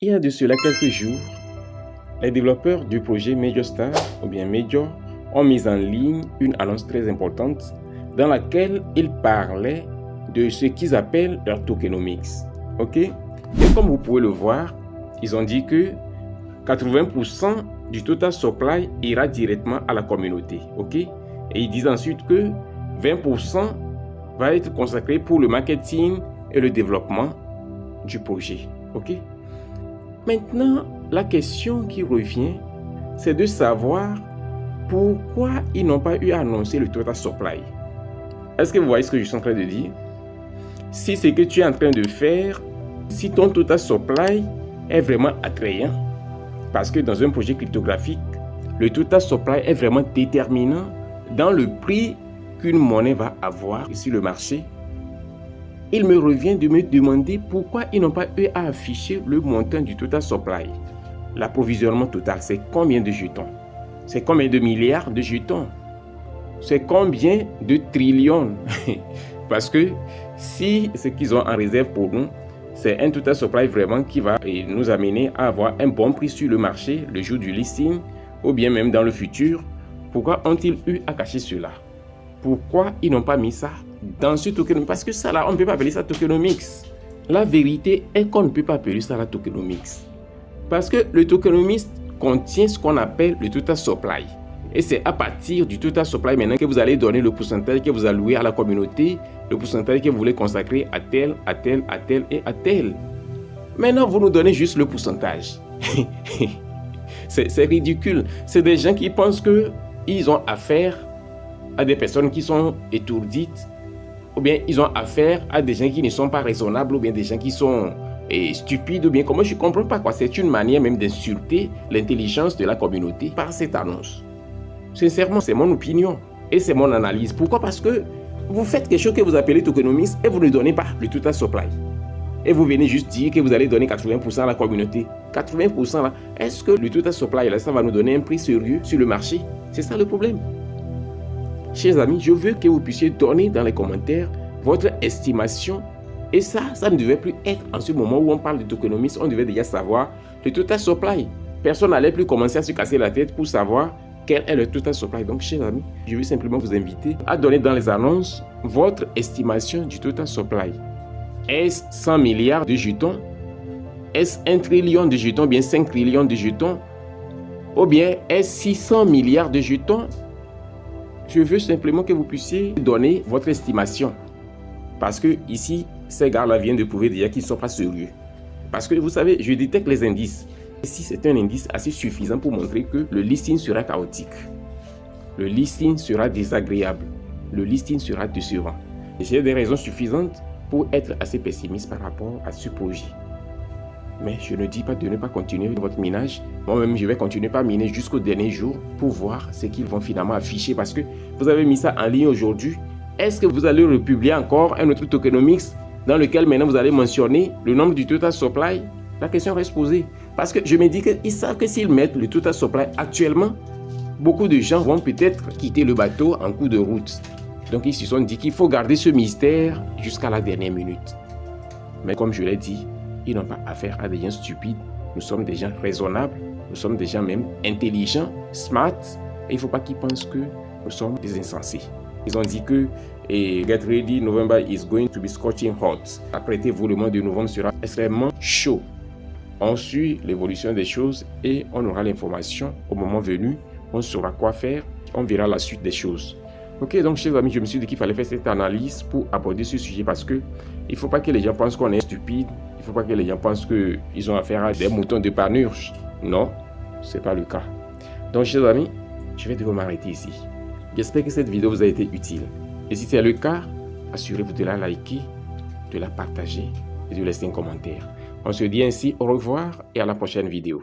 Il y a de cela quelques jours, les développeurs du projet MajorStar ou bien Major ont mis en ligne une annonce très importante dans laquelle ils parlaient de ce qu'ils appellent leur tokenomics. Ok? Et comme vous pouvez le voir, ils ont dit que 80% du total supply ira directement à la communauté. Ok? Et ils disent ensuite que 20% va être consacré pour le marketing et le développement du projet. Ok? Maintenant, la question qui revient, c'est de savoir pourquoi ils n'ont pas eu à annoncer le total supply. Est-ce que vous voyez ce que je suis en train de dire? Si ce que tu es en train de faire, si ton total supply est vraiment attrayant, parce que dans un projet cryptographique, le total supply est vraiment déterminant dans le prix qu'une monnaie va avoir sur le marché, il me revient de me demander pourquoi ils n'ont pas eu à afficher le montant du total supply. L'approvisionnement total, c'est combien de jetons? C'est combien de milliards de jetons? C'est combien de trillions? Parce que si ce qu'ils ont en réserve pour nous, c'est un total supply vraiment qui va nous amener à avoir un bon prix sur le marché le jour du listing ou bien même dans le futur, pourquoi ont-ils eu à cacher cela? Pourquoi ils n'ont pas mis ça dans ce tokenomics? Parce que ça là, on ne peut pas appeler ça tokenomics. La vérité est qu'on ne peut pas appeler ça la tokenomics. Parce que le tokenomics contient ce qu'on appelle le total supply. Et c'est à partir du total supply maintenant que vous allez donner le pourcentage que vous allouez à la communauté, le pourcentage que vous voulez consacrer à tel, à tel, à tel et à tel. Maintenant, vous nous donnez juste le pourcentage. C'est ridicule. C'est des gens qui pensent qu'ils ont affaire à des personnes qui sont étourdites, ou bien ils ont affaire à des gens qui ne sont pas raisonnables, ou bien des gens qui sont stupides, ou bien comment, je ne comprends pas quoi. C'est une manière même d'insulter l'intelligence de la communauté par cette annonce. Sincèrement, c'est mon opinion et c'est mon analyse. Pourquoi? Parce que vous faites quelque chose que vous appelez tokenomics et vous ne donnez pas le total supply. Et vous venez juste dire que vous allez donner 80% à la communauté. 80% là, est-ce que le total supply là, ça va nous donner un prix sérieux sur le marché? C'est ça le problème. Chers amis, je veux que vous puissiez donner dans les commentaires votre estimation. Et ça ne devait plus être en ce moment où on parle de tokenomics, on devait déjà savoir le total supply. Personne n'allait plus commencer à se casser la tête pour savoir quel est le total supply. Donc, chers amis, je veux simplement vous inviter à donner dans les annonces votre estimation du total supply. Est-ce 100 milliards de jetons? Est-ce 1 trillion de jetons, bien 5 trillions de jetons? Ou bien est-ce 600 milliards de jetons? Je veux simplement que vous puissiez donner votre estimation. Parce que ici, ces gars-là viennent de prouver déjà qu'ils ne sont pas sérieux. Parce que vous savez, je détecte les indices. Ici, c'est un indice assez suffisant pour montrer que le listing sera chaotique. Le listing sera désagréable. Le listing sera décevant. J'ai des raisons suffisantes pour être assez pessimiste par rapport à ce projet. Mais je ne dis pas de ne pas continuer votre minage. Moi-même, je vais continuer par miner jusqu'au dernier jour pour voir ce qu'ils vont finalement afficher. Parce que vous avez mis ça en ligne aujourd'hui. Est-ce que vous allez republier encore un autre tokenomics dans lequel maintenant vous allez mentionner le nombre du total supply? La question reste posée. Parce que je me dis qu'ils savent que s'ils mettent le total supply actuellement, beaucoup de gens vont peut-être quitter le bateau en cours de route. Donc ils se sont dit qu'il faut garder ce mystère jusqu'à la dernière minute. Mais comme je l'ai dit, ils n'ont pas affaire à des gens stupides. Nous sommes des gens raisonnables. Nous sommes des gens même intelligents, smart. Et il ne faut pas qu'ils pensent que nous sommes des insensés. Ils ont dit que Get ready, November is going to be scorching hot. Apprêtez-vous, le mois de novembre sera extrêmement chaud. On suit l'évolution des choses et on aura l'information au moment venu. On saura quoi faire. On verra la suite des choses. Ok, donc chers amis, je me suis dit qu'il fallait faire cette analyse pour aborder ce sujet parce que il ne faut pas que les gens pensent qu'on est stupide. Il ne faut pas que les gens pensent qu'ils ont affaire à des moutons de panurge. Non, ce n'est pas le cas. Donc chers amis, je vais devoir m'arrêter ici. J'espère que cette vidéo vous a été utile. Et si c'est le cas, assurez-vous de la liker, de la partager et de laisser un commentaire. On se dit ainsi au revoir et à la prochaine vidéo.